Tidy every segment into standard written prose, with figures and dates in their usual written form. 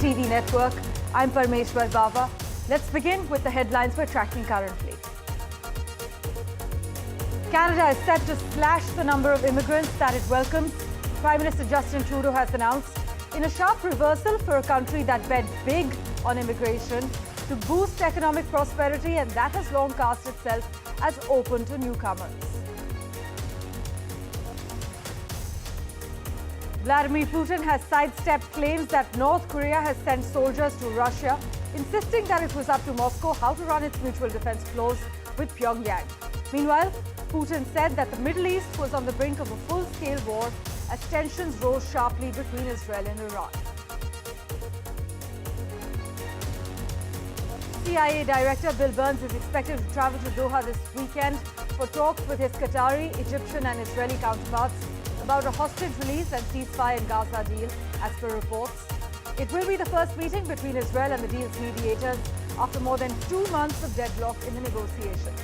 TV network. I'm Parmeshwar Bava. Let's begin with the headlines we're tracking currently. Canada is set to slash the number of immigrants that it welcomes. Prime Minister Justin Trudeau has announced, in a sharp reversal for a country that bet big on immigration to boost economic prosperity, and that has long cast itself as open to newcomers. Vladimir Putin has sidestepped claims that North Korea has sent soldiers to Russia, insisting that it was up to Moscow how to run its mutual defense clause with Pyongyang. Meanwhile, Putin said that the Middle East was on the brink of a full-scale war as tensions rose sharply between Israel and Iran. CIA Director Bill Burns is expected to travel to Doha this weekend for talks with his Qatari, Egyptian and Israeli counterparts about a hostage release and ceasefire in Gaza deal, as per reports. It will be the first meeting between Israel and the deal's mediators after more than 2 months of deadlock in the negotiations.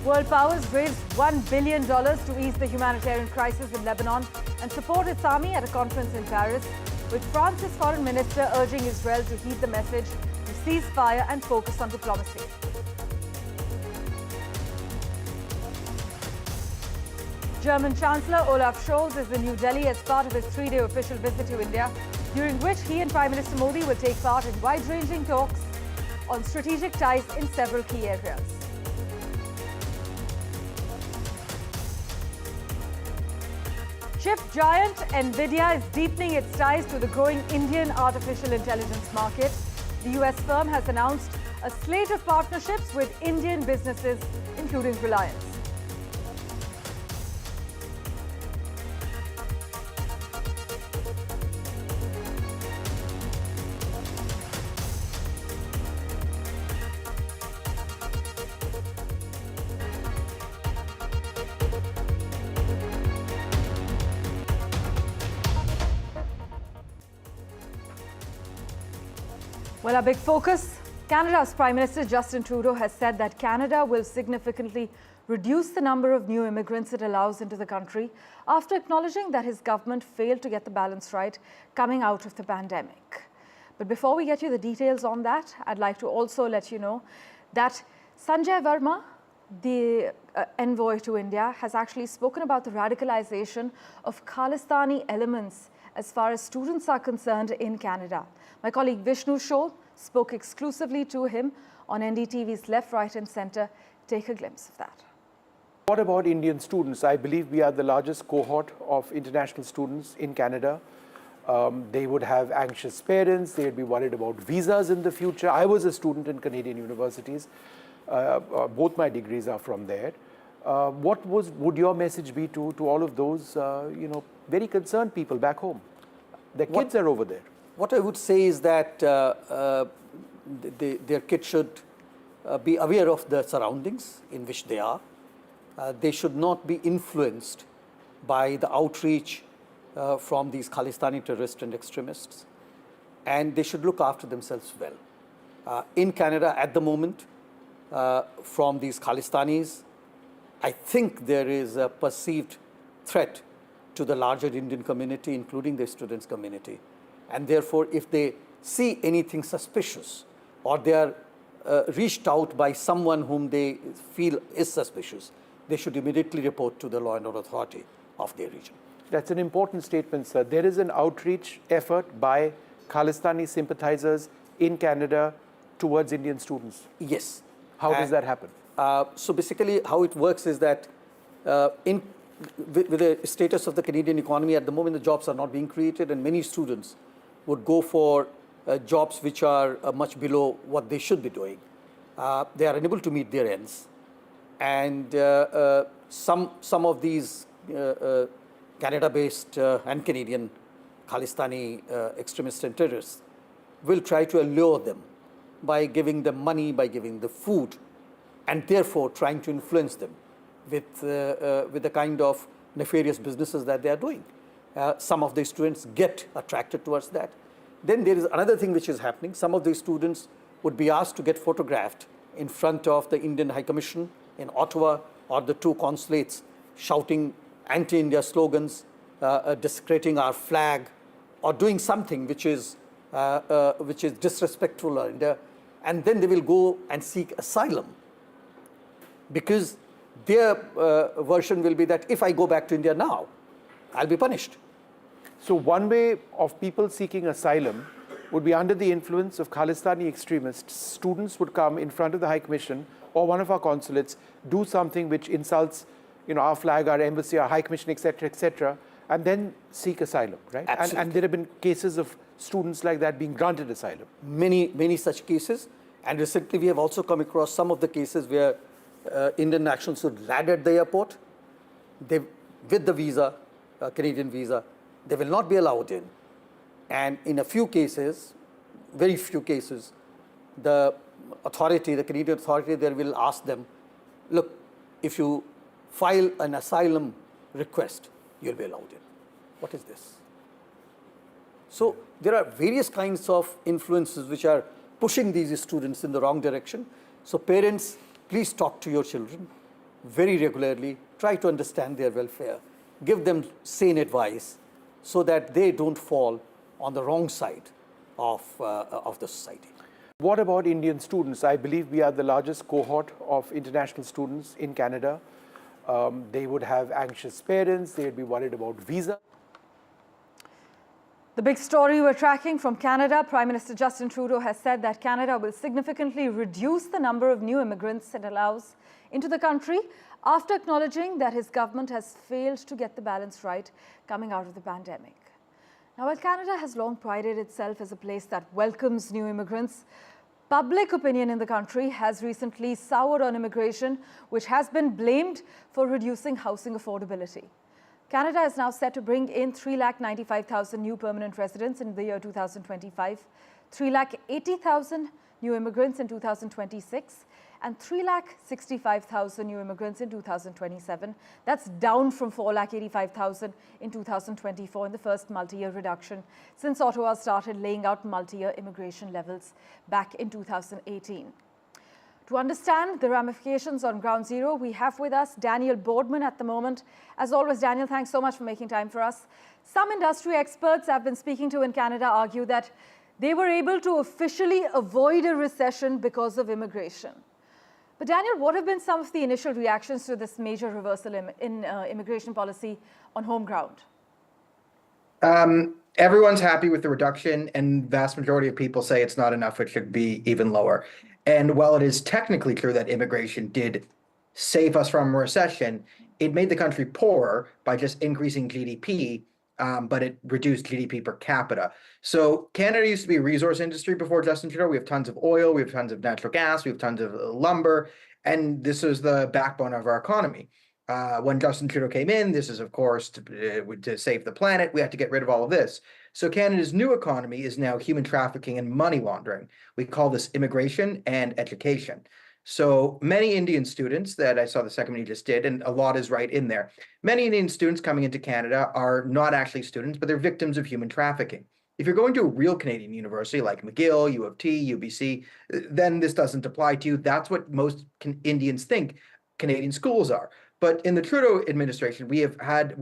World powers raised $1 billion to ease the humanitarian crisis in Lebanon and support its army at a conference in Paris, with France's foreign minister urging Israel to heed the message to cease fire and focus on diplomacy. German Chancellor Olaf Scholz is in New Delhi as part of his 3-day official visit to India, during which he and Prime Minister Modi will take part in wide-ranging talks on strategic ties in several key areas. Chip giant Nvidia is deepening its ties to the growing Indian artificial intelligence market. The US firm has announced a slate of partnerships with Indian businesses, including Reliance. Well, our big focus, Canada's Prime Minister Justin Trudeau has said that Canada will significantly reduce the number of new immigrants it allows into the country after acknowledging that his government failed to get the balance right coming out of the pandemic. But before we get you the details on that, I'd like to also let you know that Sanjay Verma, the envoy to India, has actually spoken about the radicalization of Khalistani elements as far as students are concerned in Canada. My colleague Vishnu Shol spoke exclusively to him on NDTV's Left, Right and Centre. Take a glimpse of that. What about Indian students? I believe we are the largest cohort of international students in Canada. They would have anxious parents. They would be worried about visas in the future. I was a student in Canadian universities. Both my degrees are from there. What would your message be to all of those, very concerned people back home? Their kids are over there. What I would say is that their kids should be aware of the surroundings in which they are. They should not be influenced by the outreach from these Khalistani terrorists and extremists. And they should look after themselves well. In Canada at the moment, from these Khalistanis, I think there is a perceived threat to the larger Indian community, including the students' community. And therefore, if they see anything suspicious or they are reached out by someone whom they feel is suspicious, they should immediately report to the law and order authority of their region. That's an important statement, sir. There is an outreach effort by Khalistani sympathizers in Canada towards Indian students. Yes. How does that happen? So basically, how it works is that with the status of the Canadian economy at the moment, the jobs are not being created, and many students would go for jobs which are much below what they should be doing. They are unable to meet their ends, and some of these Canada-based and Canadian Khalistani extremists and terrorists will try to allure them by giving them money, by giving them food, and therefore trying to influence them with the kind of nefarious businesses that they are doing. Some of the students get attracted towards that. Then there is another thing which is happening. Some of the students would be asked to get photographed in front of the Indian High Commission in Ottawa or the two consulates, shouting anti-India slogans, desecrating our flag or doing something which is disrespectful to India, and then they will go and seek asylum because their version will be that if I go back to India now, I'll be punished. So one way of people seeking asylum would be under the influence of Khalistani extremists. Students would come in front of the High Commission or one of our consulates, do something which insults, our flag, our embassy, our High Commission, etc., and then seek asylum, right? And there have been cases of students like that being granted asylum. Many such cases. And recently we have also come across some of the cases where Indian nationals would land at the airport, with the visa, Canadian visa, they will not be allowed in. And in a few cases, very few cases, the Canadian authority there will ask them, look, if you file an asylum request, you'll be allowed in. What is this? So there are various kinds of influences which are pushing these students in the wrong direction. So parents, please talk to your children very regularly, try to understand their welfare, give them sane advice so that they don't fall on the wrong side of the society. What about Indian students? I believe we are the largest cohort of international students in Canada. They would have anxious parents, they would be worried about visa. The big story we're tracking from Canada, Prime Minister Justin Trudeau has said that Canada will significantly reduce the number of new immigrants it allows into the country after acknowledging that his government has failed to get the balance right coming out of the pandemic. Now, while Canada has long prided itself as a place that welcomes new immigrants, public opinion in the country has recently soured on immigration, which has been blamed for reducing housing affordability. Canada is now set to bring in 3,95,000 new permanent residents in the year 2025, 3,80,000 new immigrants in 2026, and 3,65,000 new immigrants in 2027. That's down from 4,85,000 in 2024 in the first multi-year reduction since Ottawa started laying out multi-year immigration levels back in 2018. To understand the ramifications on ground zero, we have with us Daniel Boardman at the moment. As always, Daniel, thanks so much for making time for us. Some industry experts I've been speaking to in Canada argue that they were able to officially avoid a recession because of immigration. But Daniel, what have been some of the initial reactions to this major reversal in immigration policy on home ground? Everyone's happy with the reduction, and vast majority of people say it's not enough, it should be even lower. And while it is technically true that immigration did save us from a recession, it made the country poorer by just increasing GDP, but it reduced GDP per capita. So Canada used to be a resource industry before Justin Trudeau. We have tons of oil, we have tons of natural gas, we have tons of lumber, and this is the backbone of our economy. When Justin Trudeau came in, this is, of course, to save the planet. We had to get rid of all of this. So Canada's new economy is now human trafficking and money laundering. We call this immigration and education. So many Indian students that I saw the segment you just did, and a lot is right in there. Many Indian students coming into Canada are not actually students, but they're victims of human trafficking. If you're going to a real Canadian university like McGill, U of T, UBC, then this doesn't apply to you. That's what most Indians think Canadian schools are. But in the Trudeau administration, we've had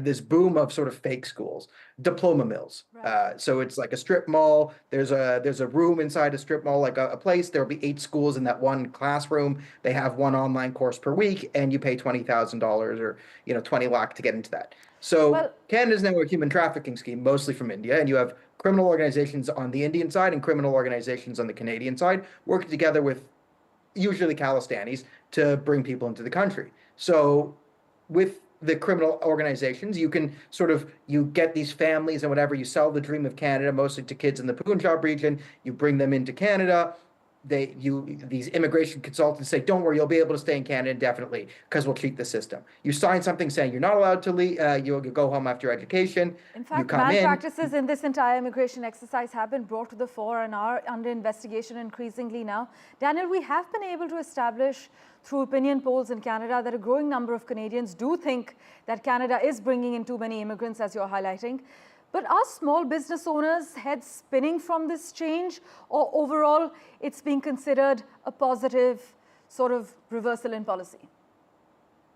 this boom of sort of fake schools, diploma mills. Right. So it's like a strip mall. There's a room inside a strip mall, like a place. There'll be 8 schools in that one classroom. They have one online course per week, and you pay $20,000 or 20 lakh to get into that. So Canada is now a human trafficking scheme, mostly from India, and you have criminal organizations on the Indian side and criminal organizations on the Canadian side working together with usually Khalistanis to bring people into the country. So with the criminal organizations, you can you get these families and whatever, you sell the dream of Canada, mostly to kids in the Punjab region, you bring them into Canada. These immigration consultants say, don't worry, you'll be able to stay in Canada indefinitely because we'll cheat the system. You sign something saying you're not allowed to leave, you'll go home after your education. In fact, malpractices in this entire immigration exercise have been brought to the fore and are under investigation increasingly now. Daniel, we have been able to establish through opinion polls in Canada that a growing number of Canadians do think that Canada is bringing in too many immigrants, as you're highlighting. But are small business owners' heads spinning from this change, or overall it's being considered a positive sort of reversal in policy?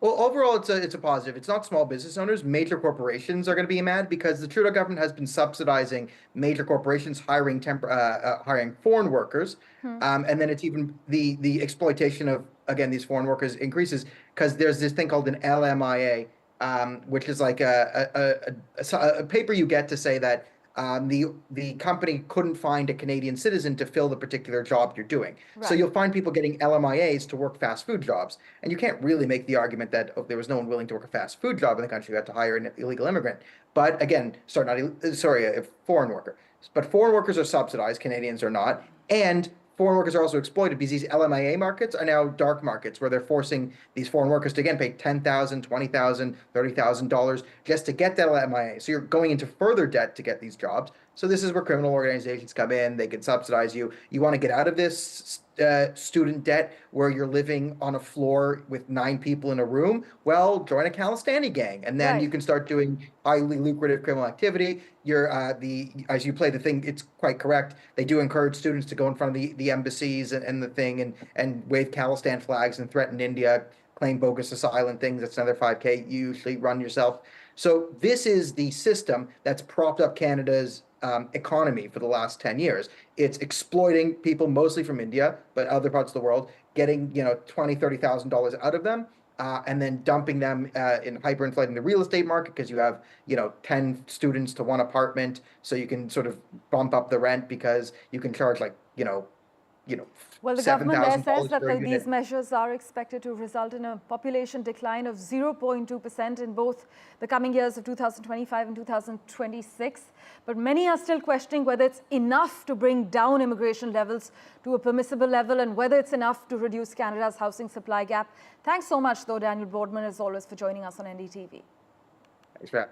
Well, overall, it's a positive. It's not small business owners. Major corporations are going to be mad because the Trudeau government has been subsidizing major corporations hiring foreign workers, and then it's even the exploitation of again these foreign workers increases because there's this thing called an LMIA, which is like a paper you get to say that the company couldn't find a Canadian citizen to fill the particular job you're doing. So Right. you'll find people getting LMIAs to work fast food jobs. And you can't really make the argument that there was no one willing to work a fast food job in the country. You had to hire an illegal immigrant. But again, a foreign worker. But foreign workers are subsidized, Canadians are not. And foreign workers are also exploited because these LMIA markets are now dark markets where they're forcing these foreign workers to again pay $10,000, $20,000, $30,000 just to get that LMIA. So you're going into further debt to get these jobs. So this is where criminal organizations come in. They can subsidize you. You want to get out of this student debt where you're living on a floor with 9 people in a room? Well, join a Khalistani gang, and then you can start doing highly lucrative criminal activity. As you play the thing, it's quite correct. They do encourage students to go in front of the embassies and the thing and wave Khalistan flags and threaten India, claim bogus asylum things. That's another 5K. You usually run yourself. So this is the system that's propped up Canada's economy for the last 10 years. It's exploiting people mostly from India, but other parts of the world, getting $20,000, $30,000 out of them, and then dumping them in hyperinflating the real estate market because you have 10 students to one apartment, so you can sort of bump up the rent because you can charge like Well, the government there says $7,000 that per unit. these measures are expected to result in a population decline of 0.2% in both the coming years of 2025 and 2026. But many are still questioning whether it's enough to bring down immigration levels to a permissible level and whether it's enough to reduce Canada's housing supply gap. Thanks so much, though, Daniel Boardman, as always, for joining us on NDTV. Thanks for that.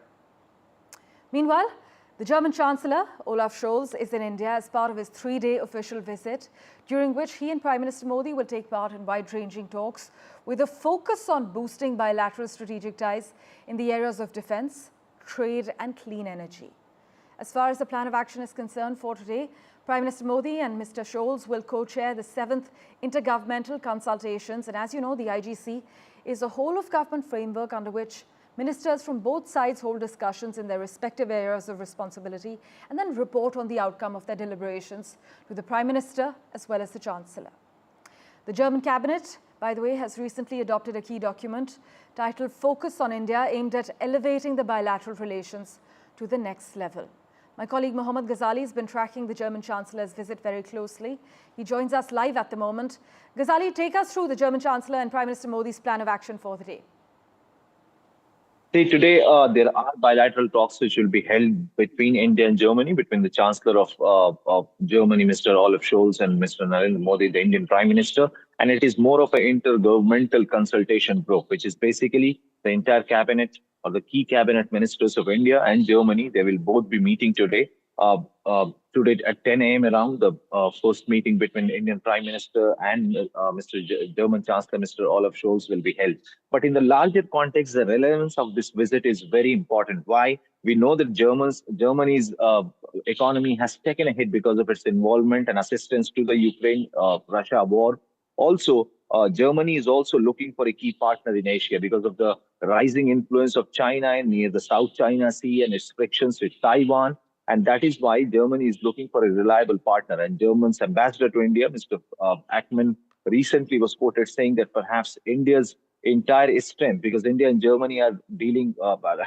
Meanwhile, the German Chancellor, Olaf Scholz, is in India as part of his 3-day official visit, during which he and Prime Minister Modi will take part in wide-ranging talks with a focus on boosting bilateral strategic ties in the areas of defense, trade and clean energy. As far as the plan of action is concerned for today, Prime Minister Modi and Mr. Scholz will co-chair the 7th Intergovernmental Consultations. And as you know, the IGC is a whole-of-government framework under which ministers from both sides hold discussions in their respective areas of responsibility and then report on the outcome of their deliberations to the Prime Minister as well as the Chancellor. The German cabinet, by the way, has recently adopted a key document titled Focus on India, aimed at elevating the bilateral relations to the next level. My colleague Mohammad Ghazali has been tracking the German Chancellor's visit very closely. He joins us live at the moment. Ghazali, take us through the German Chancellor and Prime Minister Modi's plan of action for the day. See, today there are bilateral talks which will be held between India and Germany, between the Chancellor of Germany, Mr. Olaf Scholz, and Mr. Narendra Modi, the Indian Prime Minister. And it is more of an intergovernmental consultation group, which is basically the entire cabinet or the key cabinet ministers of India and Germany. They will both be meeting today. Today at 10 a.m. around the first meeting between Indian Prime Minister and German Chancellor, Mr. Olaf Scholz, will be held. But in the larger context, the relevance of this visit is very important. Why? We know that Germany's economy has taken a hit because of its involvement and assistance to the Ukraine-Russia war. Also, Germany is also looking for a key partner in Asia because of the rising influence of China near the South China Sea and its frictions with Taiwan. And that is why Germany is looking for a reliable partner. And Germany's ambassador to India, Mr. Ackman, recently was quoted saying that perhaps India's entire strength, because India and Germany are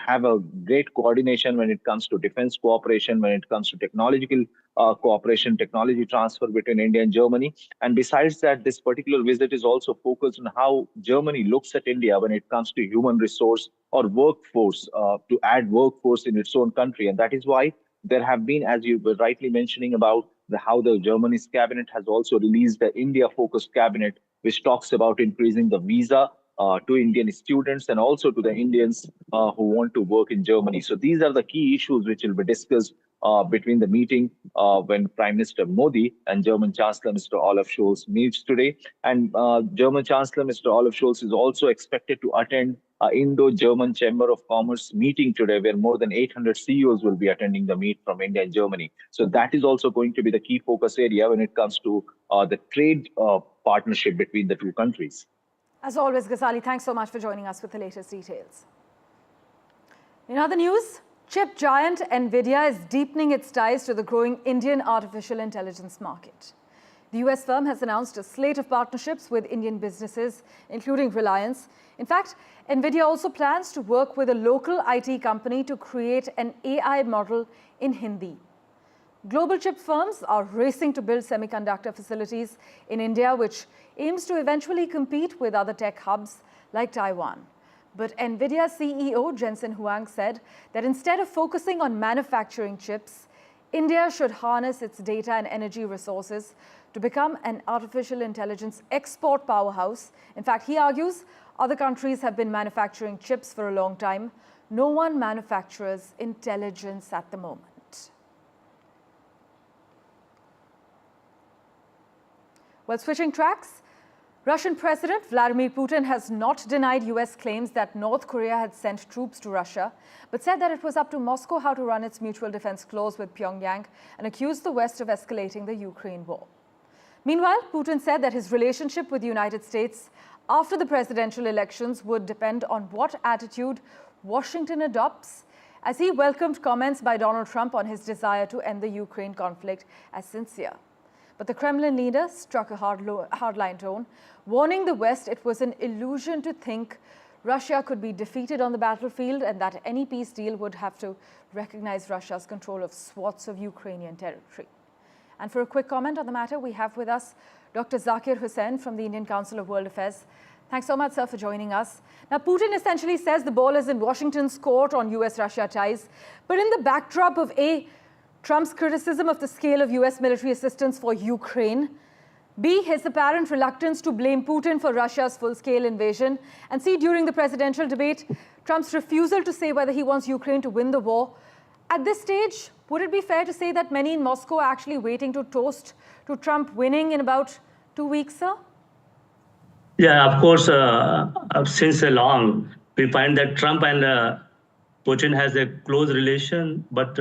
have a great coordination when it comes to defense cooperation, when it comes to technological cooperation, technology transfer between India and Germany. And besides that, this particular visit is also focused on how Germany looks at India when it comes to human resource or workforce, to add workforce in its own country. And that is why there have been, as you were rightly mentioning about how the Germany's cabinet has also released the India-focused cabinet, which talks about increasing the visa to Indian students and also to the Indians who want to work in Germany. So these are the key issues which will be discussed between the meeting when Prime Minister Modi and German Chancellor Mr. Olaf Scholz meets today. And German Chancellor Mr. Olaf Scholz is also expected to attend Indo-German Chamber of Commerce meeting today, where more than 800 CEOs will be attending the meet from India and Germany. So that is also going to be the key focus area when it comes to the trade partnership between the two countries. As always, Ghazali, thanks so much for joining us with the latest details. In other news, chip giant Nvidia is deepening its ties to the growing Indian artificial intelligence market. The US firm has announced a slate of partnerships with Indian businesses, including Reliance. In fact, Nvidia also plans to work with a local IT company to create an AI model in Hindi. Global chip firms are racing to build semiconductor facilities in India, which aims to eventually compete with other tech hubs like Taiwan. But Nvidia CEO Jensen Huang said that instead of focusing on manufacturing chips, India should harness its data and energy resources to become an artificial intelligence export powerhouse. In fact, he argues other countries have been manufacturing chips for a long time. No one manufactures intelligence at the moment. Well, switching tracks, Russian President Vladimir Putin has not denied US claims that North Korea had sent troops to Russia, but said that it was up to Moscow how to run its mutual defense clause with Pyongyang and accused the West of escalating the Ukraine war. Meanwhile, Putin said that his relationship with the United States after the presidential elections would depend on what attitude Washington adopts, as he welcomed comments by Donald Trump on his desire to end the Ukraine conflict as sincere. But the Kremlin leader struck a hardline tone, warning the West it was an illusion to think Russia could be defeated on the battlefield and that any peace deal would have to recognize Russia's control of swaths of Ukrainian territory. And for a quick comment on the matter, we have with us Dr. Zakir Hussain from the Indian Council of World Affairs. Thanks so much, sir, for joining us. Now, Putin essentially says the ball is in Washington's court on US-Russia ties, but in the backdrop of Trump's criticism of the scale of US military assistance for Ukraine, B, his apparent reluctance to blame Putin for Russia's full-scale invasion, and C, during the presidential debate, Trump's refusal to say whether he wants Ukraine to win the war. At this stage, would it be fair to say that many in Moscow are actually waiting to toast to Trump winning in about 2 weeks, sir? Yeah, of course, since long, we find that Trump and Putin has a close relation, but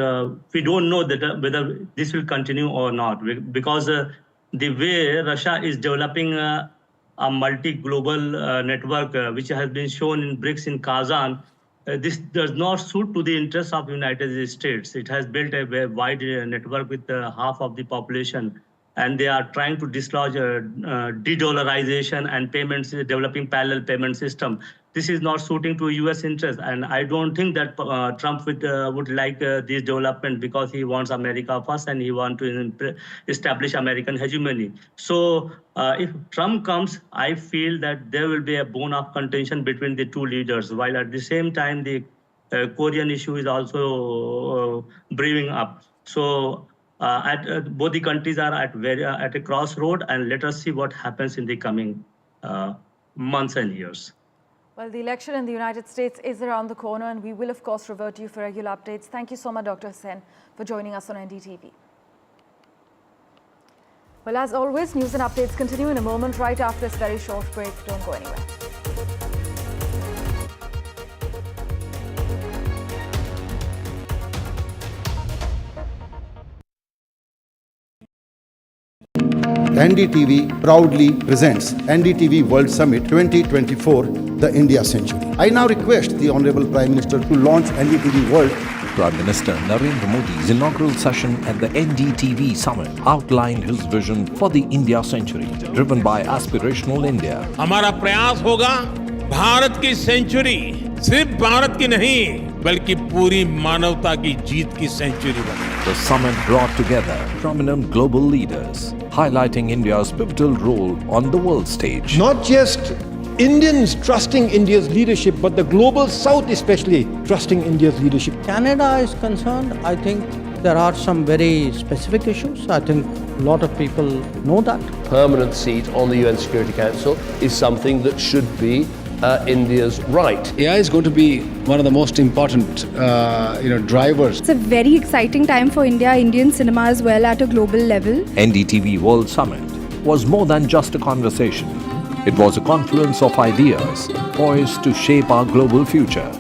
we don't know that whether this will continue or not, because the way Russia is developing a multi-global network, which has been shown in BRICS in Kazan, this does not suit to the interests of the United States. It has built a wide network with half of the population, and they are trying to dislodge de-dollarization and payments, developing parallel payment system. This is not suiting to U.S. interest, and I don't think that Trump would like this development, because he wants America first and he wants to establish American hegemony. So if Trump comes, I feel that there will be a bone of contention between the two leaders, while at the same time the Korean issue is also brewing up. So both the countries are at a crossroad, and let us see what happens in the coming months and years. Well, the election in the United States is around the corner, and we will, of course, revert to you for regular updates. Thank you so much, Dr. Hussain, for joining us on NDTV. Well, as always, news and updates continue in a moment right after this very short break. Don't go anywhere. NDTV proudly presents NDTV World Summit 2024, the India Century. I now request the Honorable Prime Minister to launch NDTV World. Prime Minister Narendra Modi's inaugural session at the NDTV Summit outlined his vision for the India Century, driven by aspirational India. हमारा प्रयास होगा भारत की century सिर्फ भारत की नहीं बल्कि पूरी मानवता की जीत की सेंचुरी बने. The summit brought together prominent global leaders, highlighting India's pivotal role on the world stage. Not just Indians trusting India's leadership, but the global South especially trusting India's leadership. Canada is concerned, I think there are some very specific issues. I think a lot of people know that. Permanent seat on the UN Security Council is something that should be India's right. AI is going to be one of the most important drivers. It's a very exciting time for India, Indian cinema as well at a global level. NDTV World Summit was more than just a conversation. It was a confluence of ideas poised to shape our global future.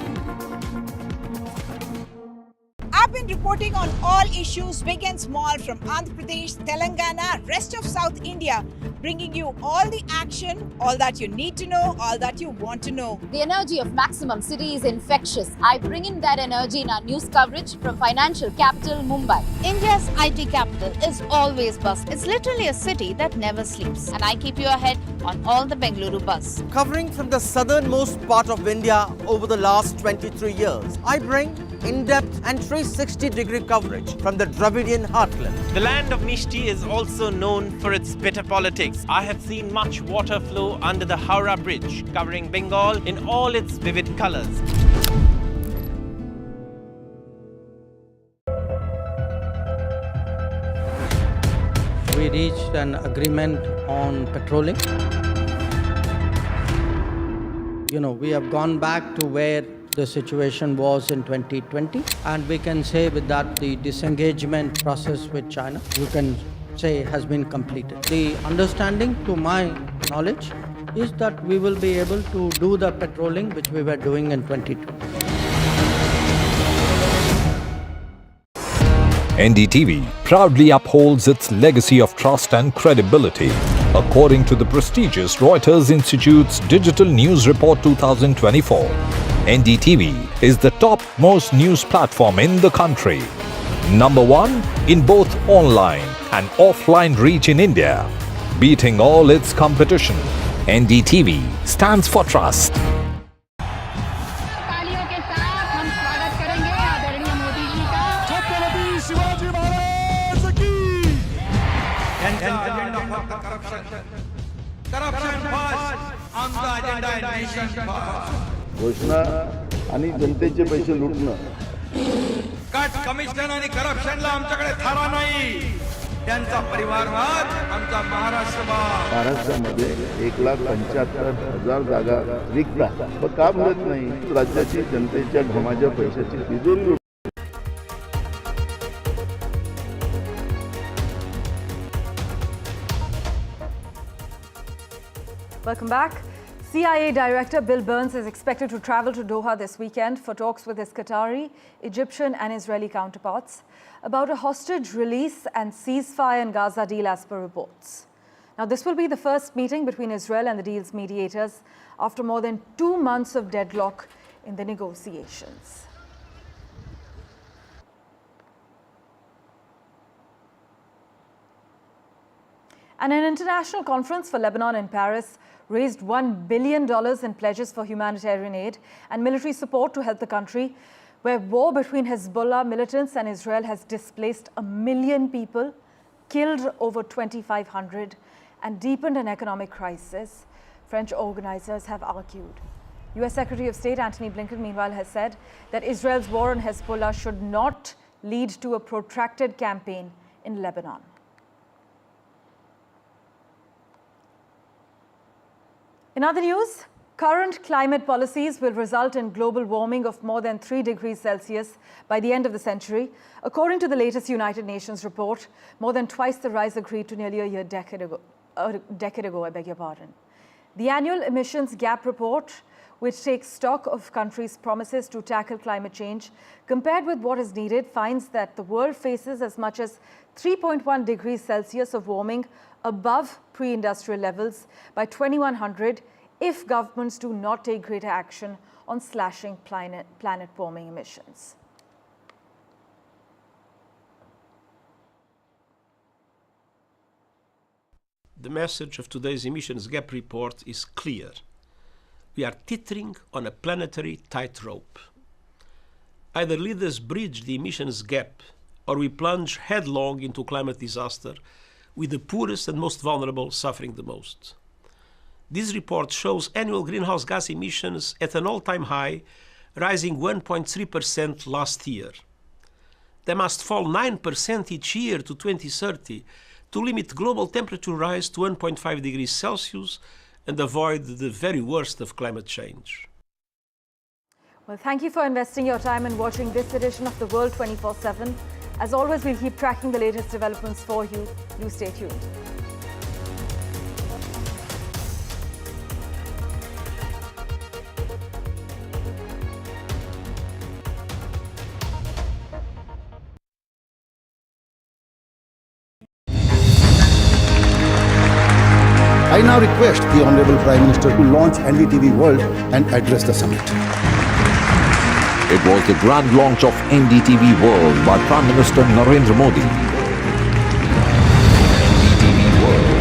I've been reporting on all issues big and small from Andhra Pradesh, Telangana, rest of South India, bringing you all the action, all that you need to know, all that you want to know. The energy of Maximum City is infectious. I bring in that energy in our news coverage from financial capital Mumbai. India's IT capital is always buzz. It's literally a city that never sleeps. And I keep you ahead on all the Bengaluru buzz. Covering from the southernmost part of India over the last 23 years, I bring in-depth and 360-degree coverage from the Dravidian heartland. The land of Mishti is also known for its bitter politics. I have seen much water flow under the Howrah Bridge, covering Bengal in all its vivid colors. We reached an agreement on petroling. We have gone back to where the situation was in 2020, and we can say with that the disengagement process with China, you can say, has been completed. The understanding, to my knowledge, is that we will be able to do the petroling which we were doing in 2020. NDTV proudly upholds its legacy of trust and credibility. According to the prestigious Reuters Institute's Digital News Report 2024, NDTV is the top-most news platform in the country. Number 1 in both online and offline reach in India. Beating all its competition, NDTV stands for trust. घोषणा आणि जनतेचे पैसे लुटणं. Cut commission आणि करप्शनला आमच्याकडे थारा नाही. त्यांचा परिवारवाद आमचा महाराष्ट्रवाद. महाराष्ट्रामध्ये 1,75,000 जागा रिक्त आहेत. मग का मिळत नाही? राज्याची जनतेच्या घमाच्या पैशाची तिजोरी लुटते. Welcome back. CIA Director Bill Burns is expected to travel to Doha this weekend for talks with his Qatari, Egyptian and Israeli counterparts about a hostage release and ceasefire in Gaza deal as per reports. Now, this will be the first meeting between Israel and the deal's mediators after more than 2 months of deadlock in the negotiations. And an international conference for Lebanon in Paris raised $1 billion in pledges for humanitarian aid and military support to help the country, where war between Hezbollah militants and Israel has displaced 1 million people, killed over 2,500, and deepened an economic crisis, French organizers have argued. US Secretary of State Antony Blinken, meanwhile, has said that Israel's war on Hezbollah should not lead to a protracted campaign in Lebanon. In other news, current climate policies will result in global warming of more than 3 degrees Celsius by the end of the century, according to the latest United Nations report, more than twice the rise agreed to nearly a decade ago, I beg your pardon. The annual emissions gap report, which takes stock of countries' promises to tackle climate change, compared with what is needed, finds that the world faces as much as 3.1 degrees Celsius of warming above pre-industrial levels by 2100 if governments do not take greater action on slashing planet warming emissions. The message of today's emissions gap report is clear. We are teetering on a planetary tightrope. Either leaders bridge the emissions gap or we plunge headlong into climate disaster with the poorest and most vulnerable suffering the most. This report shows annual greenhouse gas emissions at an all-time high, rising 1.3% last year. They must fall 9% each year to 2030 to limit global temperature rise to 1.5 degrees Celsius and avoid the very worst of climate change. Well, thank you for investing your time in watching this edition of The World 24/7. As always, we'll keep tracking the latest developments for you. Do stay tuned. I now request the Honorable Prime Minister to launch NDTV World and address the summit. It was the grand launch of NDTV World by Prime Minister Narendra Modi. NDTV World,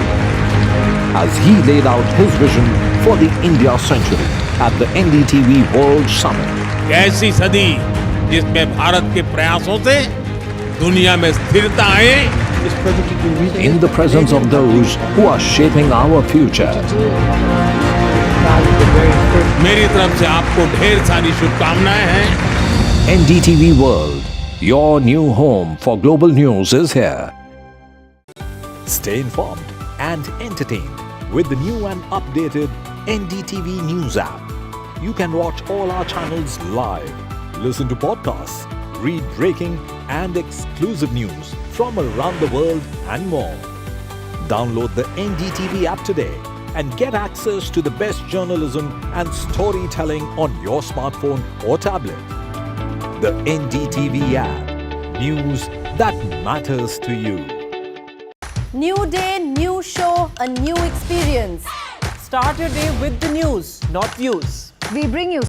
as he laid out his vision for the India century at the NDTV World Summit. ऐसी सदी जिसमें भारत के प्रयासों से दुनिया में स्थिरता आए, In the presence of those who are shaping our future. मेरी तरफ से आपको ढेर सारी शुभकामनाएं हैं। NDTV World, your new home for global news is here. Stay informed and entertained with the new and updated NDTV News app. You can watch all our channels live, listen to podcasts, read breaking and exclusive news from around the world and more. Download the NDTV app today and get access to the best journalism and storytelling on your smartphone or tablet. The NDTV app. News that matters to you. New day, new show, a new experience. Start your day with the news, not views. We bring you